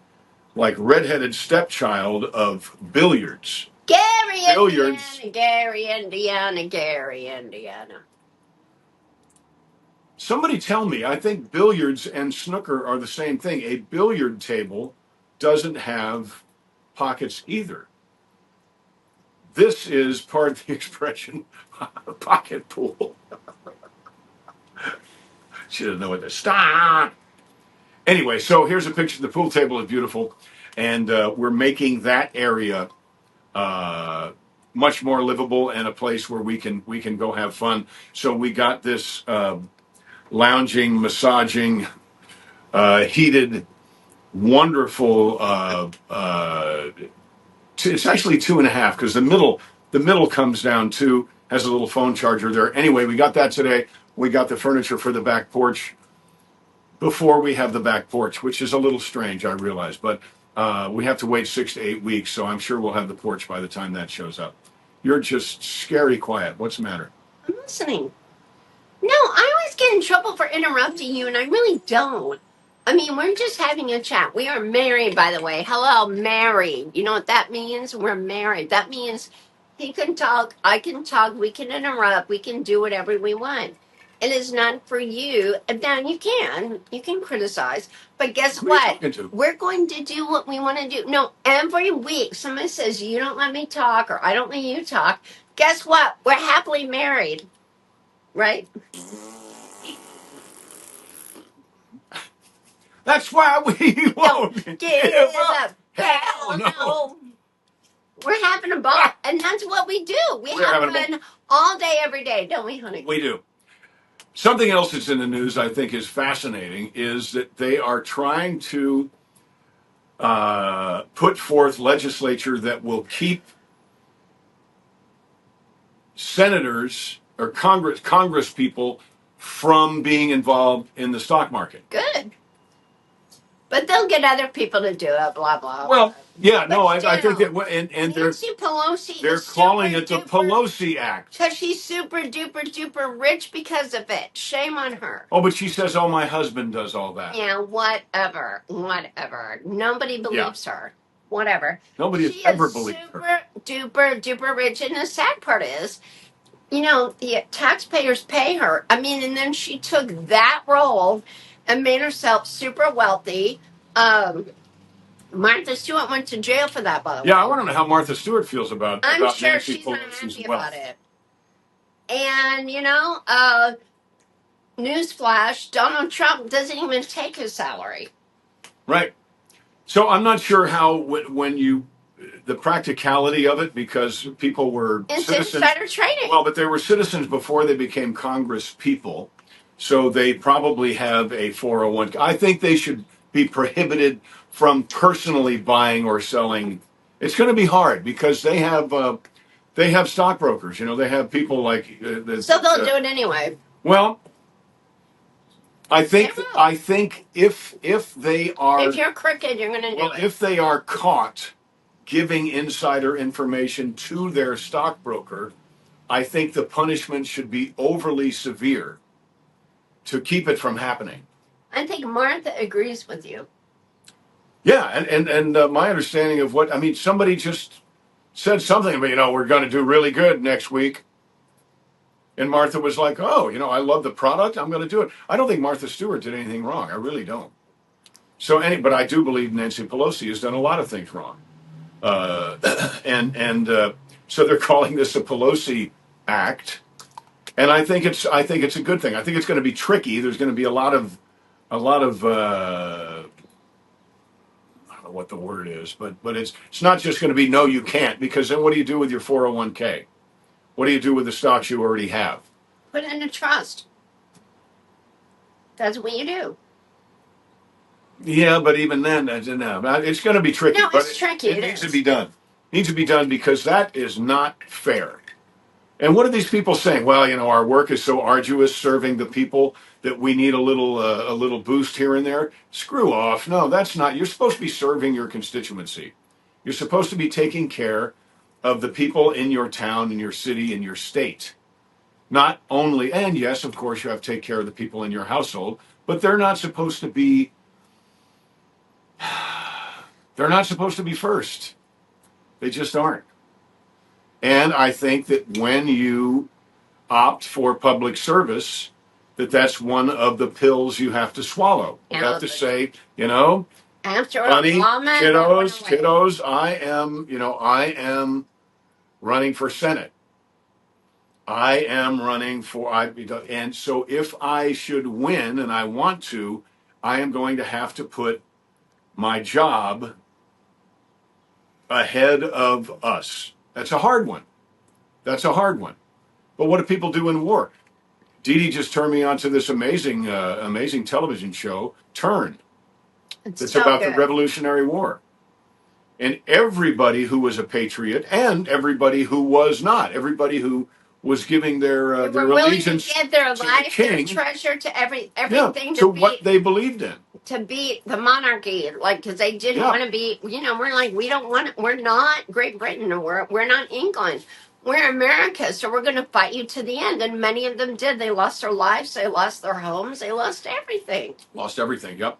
redheaded stepchild of billiards. Gary, Indiana. Somebody tell me, I think billiards and snooker are the same thing. A billiard table doesn't have pockets either. This is part of the expression, pocket pool. She doesn't know what to stop. Anyway, so here's a picture. The pool table is beautiful. and we're making that area much more livable and a place where we can go have fun. So we got this lounging, massaging, heated, wonderful. It's actually 2.5 because the middle comes down to has a little phone charger there. Anyway, we got that today. We got the furniture for the back porch before we have the back porch, which is a little strange, I realize, but we have to wait 6 to 8 weeks, so I'm sure we'll have the porch by the time that shows up. You're just scary quiet. What's the matter? I'm listening. No, I always get in trouble for interrupting you, and I really don't. I mean, we're just having a chat. We are married, by the way. Hello, married. You know what that means? We're married. That means he can talk, I can talk, we can interrupt, we can do whatever we want. It is not for you. And now you can criticize, but guess Who are you what? talking to? We're going to do what we want to do. No, every week somebody says you don't let me talk or I don't let you talk. Guess what? We're happily married, right? That's why we won't Don't give give up. up. Hell no. No. We're having a ball, and that's what we do. We're have having a fun all day, every day, don't we, honey? We do. Something else that's in the news I think is fascinating is that they are trying to put forth legislature that will keep senators or Congress people from being involved in the stock market. Good. But they'll get other people to do it, blah, blah. Well, yeah, But no, I still, think that, and Nancy Pelosi they're is calling super it the duper, Pelosi Act. because she's super duper duper rich because of it. Shame on her. Oh, but she says, oh, my husband does all that. Yeah, whatever. Nobody believes her. Whatever. Nobody has She ever is believed super her. duper duper rich, and the sad part is, you know, the taxpayers pay her. I mean, and then she took that role and made herself super wealthy. Martha Stewart went to jail for that, by the way. Yeah, I want to know how Martha Stewart feels about I'm sure Nancy she's not Pelosi's happy wealth. about it. And, you know, newsflash, Donald Trump doesn't even take his salary. Right. So I'm not sure how when you the practicality of it, because people were It's citizens. insider trading. Well, but they were citizens before they became Congress people, so they probably have a 401. I think they should be prohibited from personally buying or selling. It's going to be hard because they have stockbrokers. You know, they have people like. So they'll do it anyway. Well, I think They will. if they are If you're crooked, you're going to do well, it. if they are caught giving insider information to their stockbroker, I think the punishment should be overly severe to keep it from happening. I think Martha agrees with you. Yeah, and my understanding of what I mean, somebody just said something about, you know, we're going to do really good next week. And Martha was like, oh, you know, I love the product. I'm going to do it. I don't think Martha Stewart did anything wrong. I really don't. So, but I do believe Nancy Pelosi has done a lot of things wrong. So they're calling this a Pelosi Act. And I think it's a good thing. I think it's going to be tricky. There's going to be a lot of I don't know what the word is, but it's not just going to be no, you can't, because then what do you do with your 401k? What do you do with the stocks you already have? Put it in a trust. That's what you do. Yeah, but even then, it's going to be tricky. No, but it's tricky. It needs to be done. It needs to be done because that is not fair. And what are these people saying? Well, you know, our work is so arduous serving the people that we need a little boost here and there. Screw off. No, that's not. You're supposed to be serving your constituency. You're supposed to be taking care of the people in your town, in your city, in your state. Not only, and yes, of course, you have to take care of the people in your household, but they're not supposed to be. They're not supposed to be first. They just aren't. And I think that when you opt for public service, that's one of the pills you have to swallow. You have to say, you know, after honey, Obama, kiddos, I am running for Senate. I am running for, and so if I should win and I want to, I am going to have to put my job ahead of us. That's a hard one. That's a hard one. But what do people do in war? Dee Dee just turned me on to this amazing television show, Turn. It's so about good. the Revolutionary War. And everybody who was a patriot and everybody who was not, everybody who was giving their allegiance to give their to life, the king, their treasure, to everything to what they believed in. To beat the monarchy, like, because they didn't want to be, we're like, we don't want, we're not Great Britain, or we're not England. We're America, so we're going to fight you to the end. And many of them did. They lost their lives, they lost their homes, they lost everything. Lost everything, yep.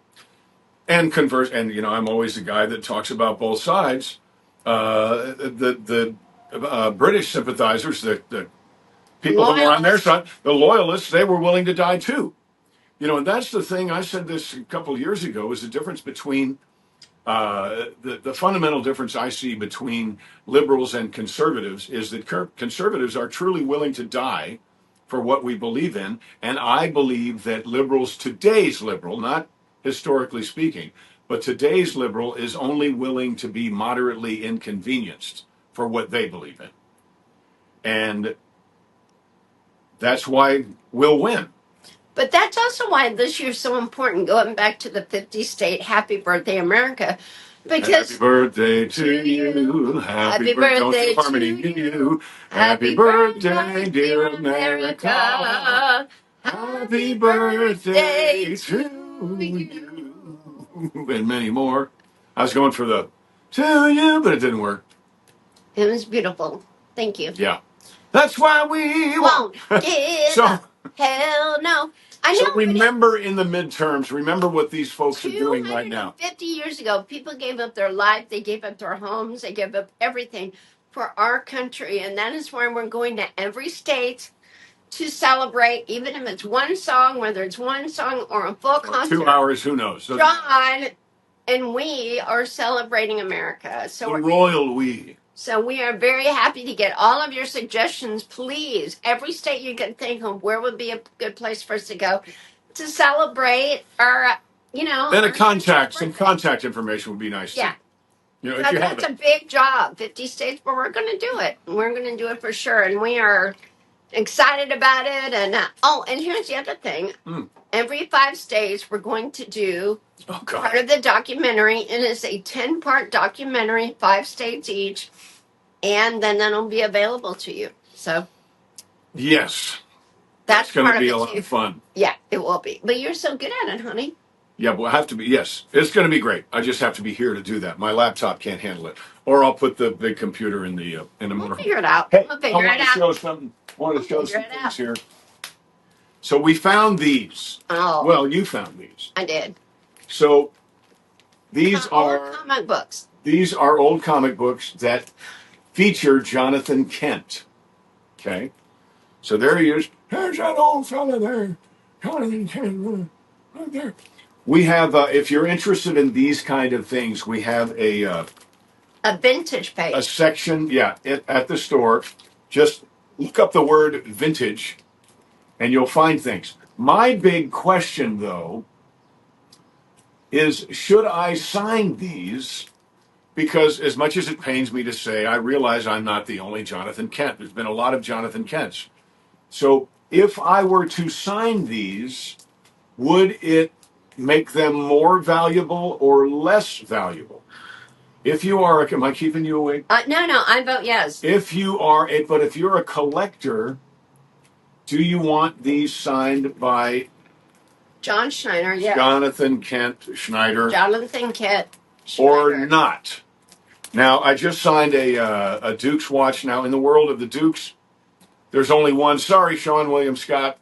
And converse, and I'm always the guy that talks about both sides. The British sympathizers, the people who were on their side, the loyalists, they were willing to die too. And that's the thing. I said this a couple of years ago. Is the difference between the fundamental difference I see between liberals and conservatives is that conservatives are truly willing to die for what we believe in, and I believe that liberals, today's liberal, not historically speaking, but today's liberal is only willing to be moderately inconvenienced for what they believe in. And that's why we'll win. But that's also why this year's so important, going back to the 50 state Happy Birthday America. Because happy birthday to you. Happy birthday to you. Happy birthday, dear America. Happy birthday to you. And many more. I was going for the to you, but it didn't work. It was beautiful. Thank you. Yeah. That's why we won't give up. Hell no. I know. So remember in the midterms, remember what these folks are doing right now. 50 years ago, people gave up their life, they gave up their homes, they gave up everything for our country. And that is why we're going to every state to celebrate, even if it's one song, whether it's one song or a full concert. 2 hours, who knows? John and we are celebrating America. So the royal we. So we are very happy to get all of your suggestions. Please, every state you can think of, where would be a good place for us to go to celebrate our, And some contact information would be nice too. Yeah. If you have that's a big job. 50 states, but we're going to do it. We're going to do it for sure. And we are excited about it. And and here's the other thing. Every 5 states, we're going to do part of the documentary. It is a 10-part documentary, 5 states each. And then that'll be available to you. So, yes, that's going to be a lot of fun. Yeah, it will be. But you're so good at it, honey. Yeah, we'll have to be. Yes, it's going to be great. I just have to be here to do that. My laptop can't handle it, or I'll put the big computer in the motorhome. We'll figure it out. Hey, we'll figure it out. Show something. I want to show some things here. So we found these. Oh, well, you found these. I did. So these are old comic books. These are old comic books that feature Jonathan Kent. Okay, so there he is. There's that old fella there, Jonathan Kent, right there. We have, if you're interested in these kind of things, we have a vintage page, a section, at the store. Just look up the word vintage, and you'll find things. My big question, though, is should I sign these? Because as much as it pains me to say, I realize I'm not the only Jonathan Kent. There's been a lot of Jonathan Kents. So if I were to sign these, would it make them more valuable or less valuable? If you are, am I keeping you awake? No, I vote yes. If you're a collector, do you want these signed by John Schneider? Yeah. Jonathan Kent Schneider. Jonathan Kent Schneider. Or not? Now, I just signed a Dukes watch. Now, in the world of the Dukes, there's only one. Sorry, Sean William Scott.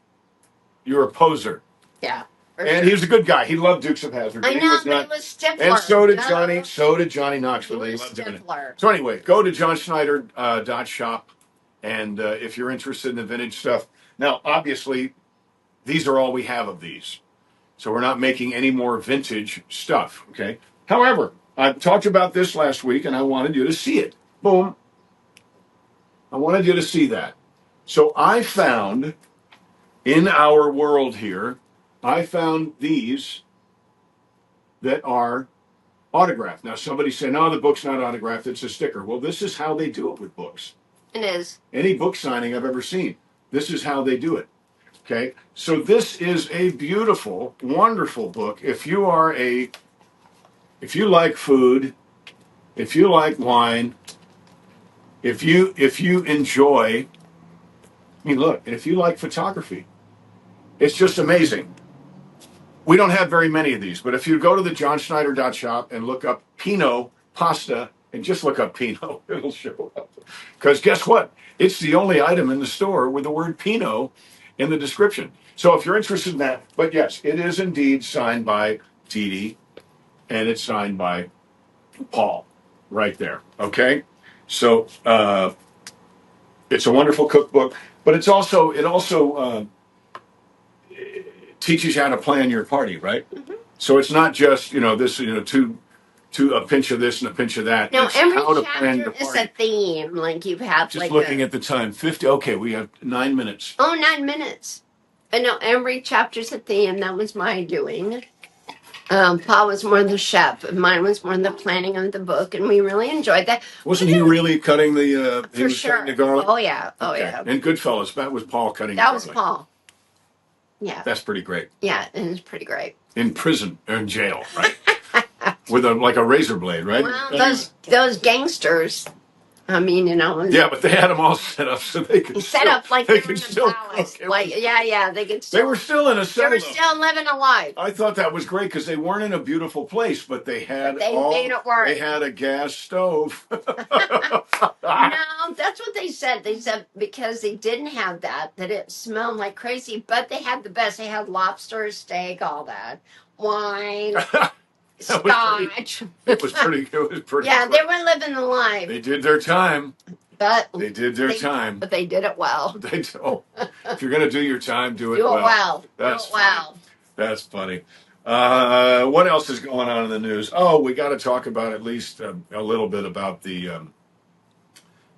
You're a poser. Yeah. And he was a good guy. He loved Dukes of Hazzard. I know, but he was Stifler. And so did Johnny. So did Johnny Knoxville. They loved doing it. So anyway, go to johnschneider.shop, and if you're interested in the vintage stuff. Now, obviously, these are all we have of these. So we're not making any more vintage stuff, okay? However, I talked about this last week, and I wanted you to see it. Boom. I wanted you to see that. So I found, in our world here, I found these that are autographed. Now, somebody said, no, the book's not autographed, it's a sticker. Well, this is how they do it with books. It is. Any book signing I've ever seen, this is how they do it. Okay, so this is a beautiful, wonderful book. If you like food, if you like wine, if you enjoy, I mean, look, if you like photography, it's just amazing. We don't have very many of these, but if you go to the johnschneider.shop and look up Pinot pasta and just look up Pinot, it'll show up. Because guess what? It's the only item in the store with the word Pinot in the description. So if you're interested in that, but yes, it is indeed signed by Dee Dee and it's signed by Paul right there. Okay? So it's a wonderful cookbook, but it also teaches you how to plan your party, right? Mm-hmm. So it's not just this to a pinch of this and a pinch of that. No, it's every how to chapter plan the is party. a theme. Like you have just looking at the time, 50. Okay, we have 9 minutes. Oh, 9 minutes. I know every chapter's a theme. That was my doing. Paul was more the chef, and mine was more the planning of the book, and we really enjoyed that. Wasn't he really cutting the? For sure. Cutting the garlic. Oh yeah. Oh okay. Yeah. And Goodfellas, that was Paul cutting. That the was garlic. Paul. Yeah. That's pretty great. Yeah, it was pretty great. In prison or in jail, right? With like a razor blade, right? Well, those gangsters. I mean, Yeah, but they had them all set up so they could set up like they were in a palace. Like, yeah, they could still. They were still in a cell. They were still living a life. I thought that was great because they weren't in a beautiful place, but they had made it work. They had a gas stove. No, that's what they said. They said because they didn't have that it smelled like crazy, but they had the best. They had lobster, steak, all that, wine. Scotch. It was pretty. Yeah, they were living the life. They did their time. But they did their time. But they did it well. If you're gonna do your time, do it well. well. That's well. That's funny. What else is going on in the news? Oh, we got to talk about at least a little bit about the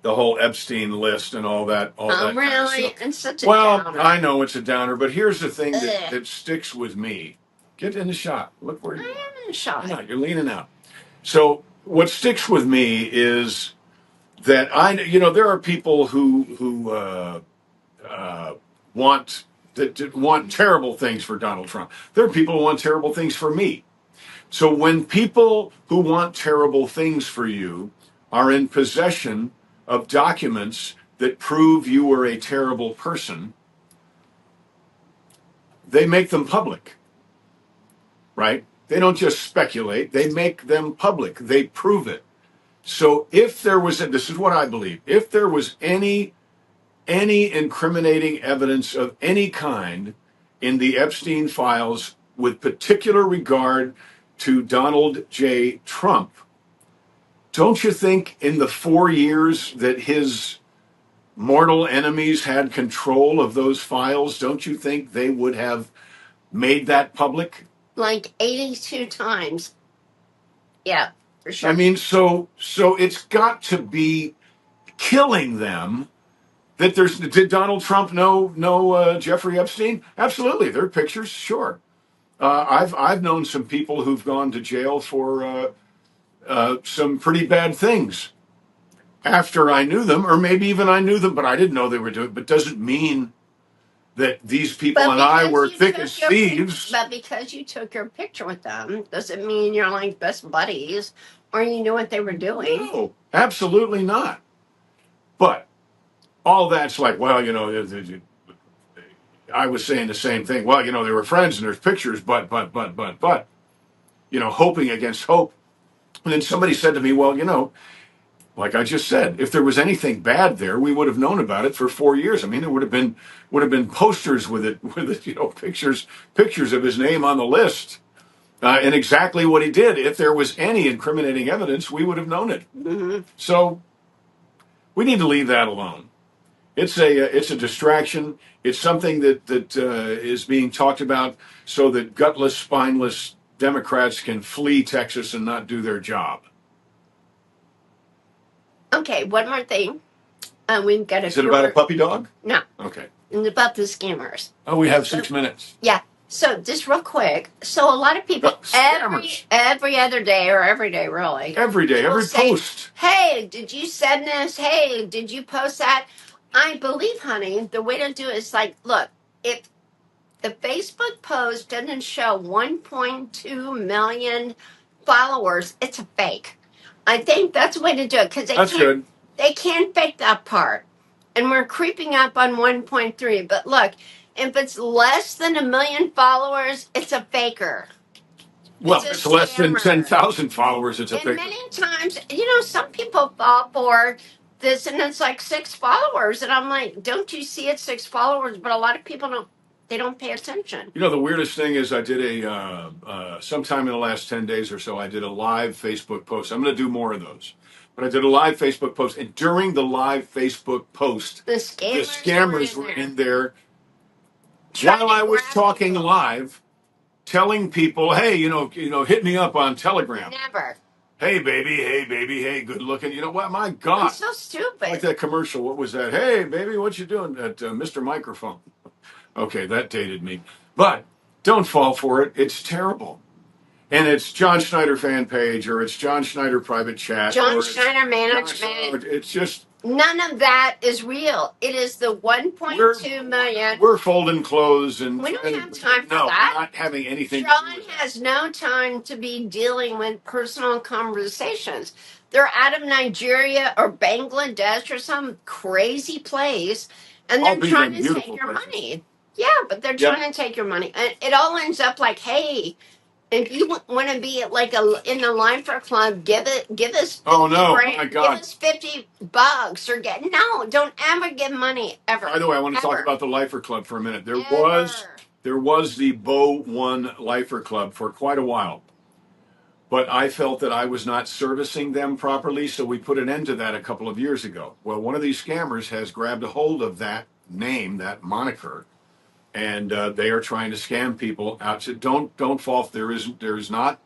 whole Epstein list and all that. All that really? Kind of stuff. It's such a downer. I know it's a downer, but here's the thing that sticks with me. Get in the shot. Look where you are. I am in the shot. No, you're leaning out. So what sticks with me is that there are people who want terrible things for Donald Trump. There are people who want terrible things for me. So when people who want terrible things for you are in possession of documents that prove you were a terrible person, they make them public. Right? They don't just speculate, they make them public. They prove it. So if there was, this is what I believe, if there was any incriminating evidence of any kind in the Epstein files with particular regard to Donald J. Trump, don't you think in the 4 years that his mortal enemies had control of those files, don't you think they would have made that public? Like 82 times. Yeah, for sure. I mean, so it's got to be killing them that did Donald Trump know Jeffrey Epstein? Absolutely. There are pictures, sure. I've known some people who've gone to jail for some pretty bad things after I knew them, or maybe even I knew them, but I didn't know they were doing it. But doesn't mean that these people and I were thick as thieves. But because you took your picture with them, doesn't mean you're like best buddies or you knew what they were doing. No, absolutely not. But all that's like, well, I was saying the same thing. Well, they were friends and there's pictures, but, hoping against hope. And then somebody said to me, well, like I just said, if there was anything bad there, we would have known about it for 4 years. I mean, there would have been posters with it, pictures of his name on the list, and exactly what he did. If there was any incriminating evidence, we would have known it. Mm-hmm. So we need to leave that alone. It's a distraction. It's something that is being talked about so that gutless, spineless Democrats can flee Texas and not do their job. Okay, one more thing. We've got Is it about a puppy dog? No. Okay. It's about the scammers. Oh, we have 6 minutes. Yeah. So just real quick, so a lot of people Scammers. every other day or every day really, Every day, will every say, post. "Hey, did you send this? Hey, did you post that?" I believe, honey, the way to do it is like, look, if the Facebook post doesn't show 1.2 million followers, it's a fake. I think that's the way to do it because That's good. they can't fake that part. And we're creeping up on 1.3. But look, if it's less than 1 million followers, it's a faker. Well, it's less than scammer. 10,000 followers. It's a And fake. many times, some people fall for this and it's like 6 followers. And I'm like, don't you see it's 6 followers? But a lot of people don't. They don't pay attention. The weirdest thing is I did sometime in the last 10 days or so, I did a live Facebook post. I'm going to do more of those. But I did a live Facebook post. And during the live Facebook post, The scammers were in there while I was talking live, telling people, hey, hit me up on Telegram. Never. Hey, baby, hey, good looking. You know what? My God. It's so stupid. Like that commercial. What was that? Hey, baby, what you doing at Mr. Microphone? Okay, that dated me. But don't fall for it. It's terrible. And it's John Schneider fan page or it's John Schneider private chat. John Schneider management. It's just... None of that is real. It is the 1.2 million. We're folding clothes and... We don't have time for that. We're not having anything John to do with that. has no time to be dealing with personal conversations. They're out of Nigeria or Bangladesh or some crazy place, and they're trying to take your money. Yeah, but they're trying to take your money. And it all ends up like, hey, if you want to be like in the Lifer Club, give us. Oh no! My God! Give us $50 or don't ever give money ever. By the way, I want to talk about the Lifer Club for a minute. There was the Bo One Lifer Club for quite a while, but I felt that I was not servicing them properly, so we put an end to that a couple of years ago. Well, one of these scammers has grabbed a hold of that name, that moniker, and they are trying to scam people out. So don't fall. There is not.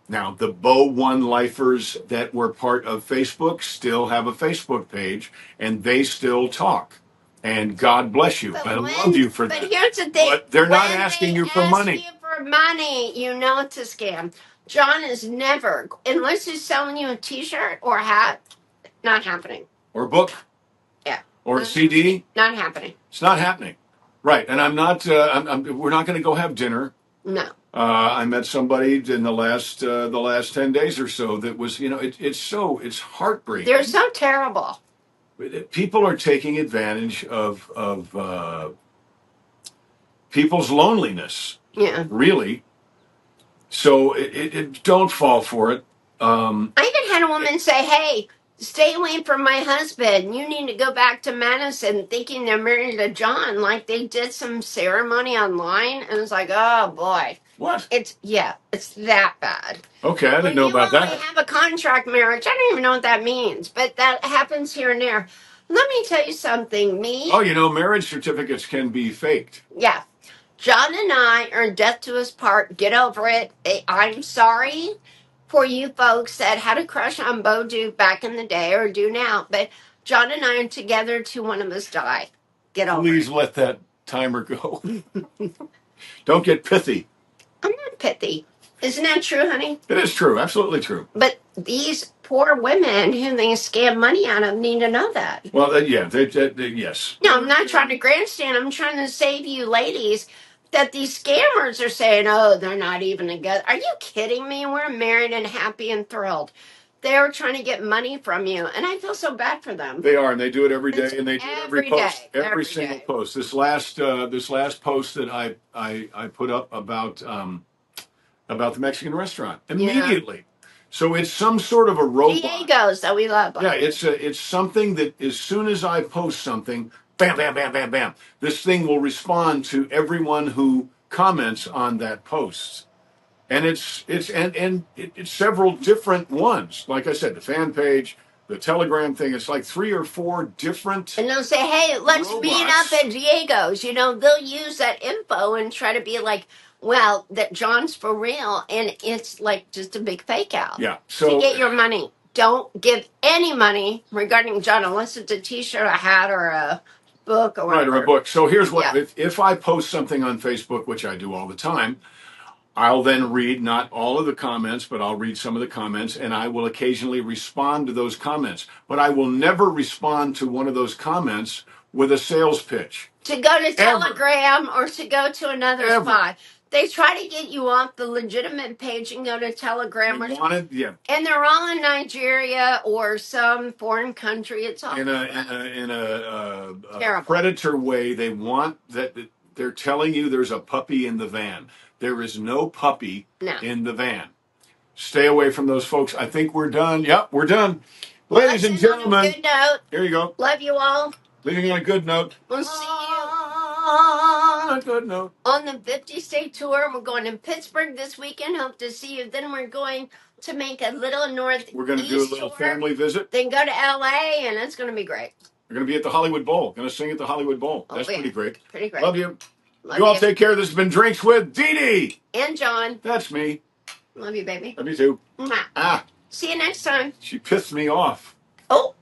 Now, the Bo One Lifers that were part of Facebook still have a Facebook page, and they still talk. And God bless you. I love you for that. But here's the thing. But they're not asking you for money. You for money, you know it's a scam. John is never, unless he's selling you a T-shirt or a hat, not happening. Or a book. Yeah. Or a CD. Not happening. It's not happening. Right. And I'm not, we're not going to go have dinner. No. I met somebody in the last 10 days or so that was, it's heartbreaking. They're so terrible. People are taking advantage of people's loneliness. Yeah. Really. So don't fall for it. I even had a woman say, hey, stay away from my husband. You need to go back to Madison, thinking they're married to John, like they did some ceremony online. And it's like, oh boy. What? It's that bad. Okay, I didn't know about that. They have a contract marriage. I don't even know what that means, but that happens here and there. Let me tell you something. Marriage certificates can be faked. Yeah. John and I are death to us part. Get over it. I'm sorry for you folks that had a crush on Bo Duke back in the day or do now, but John and I are together till one of us die. Get over it. Please let that timer go. Don't get pithy. I'm not pithy. Isn't that true, honey? It is true. Absolutely true. But these poor women who they scam money out of need to know that. Well, yes. No, I'm not trying to grandstand. I'm trying to save you ladies that these scammers are saying, oh, they're not even together. Are you kidding me? We're married and happy and thrilled. They're trying to get money from you, and I feel so bad for them. They are, and they do it every day, and they do it every post, every single post. This last post that I put up about the Mexican restaurant immediately. Yeah. So it's some sort of a robot. Diego's that we love. Yeah, it's something that as soon as I post something, bam, bam, bam, bam, bam, this thing will respond to everyone who comments on that post. And it's several different ones. Like I said, the fan page, the Telegram thing, it's like 3 or 4 different. And they'll say, hey, let's meet up at Diego's. They'll use that info and try to be like, well, that John's for real. And it's like just a big fake out. Yeah. So to get your money. Don't give any money regarding John unless it's a T-shirt, a hat, or a book or Right, or a whatever. book. So here's what, Yeah. if I post something on Facebook, which I do all the time, I'll then read not all of the comments, but I'll read some of the comments, and I will occasionally respond to those comments. But I will never respond to one of those comments with a sales pitch. To go to Ever. Telegram or to go to another Ever. spot. They try to get you off the legitimate page and go to Telegram. They wanted, yeah. And they're all in Nigeria or some foreign country. It's all In a predator way. They want that. They're telling you there's a puppy in the van. There is no puppy in the van. Stay away from those folks. I think we're done. Yep, we're done. Ladies and gentlemen. Good note. Here you go. Love you all. Leaving on a good note. We'll see you on a good note. On the 50-state tour. We're going to Pittsburgh this weekend. Hope to see you. Then we're going to make a little northeast. We're going to do a little family visit. Then go to LA, and it's going to be great. We're going to be at the Hollywood Bowl. Going to sing at the Hollywood Bowl. That's pretty great. Pretty great. Love you. You all take care. This has been Drinks with Dee Dee. And John. That's me. Love you, baby. Love you too. Mwah. See you next time. She pissed me off. Oh.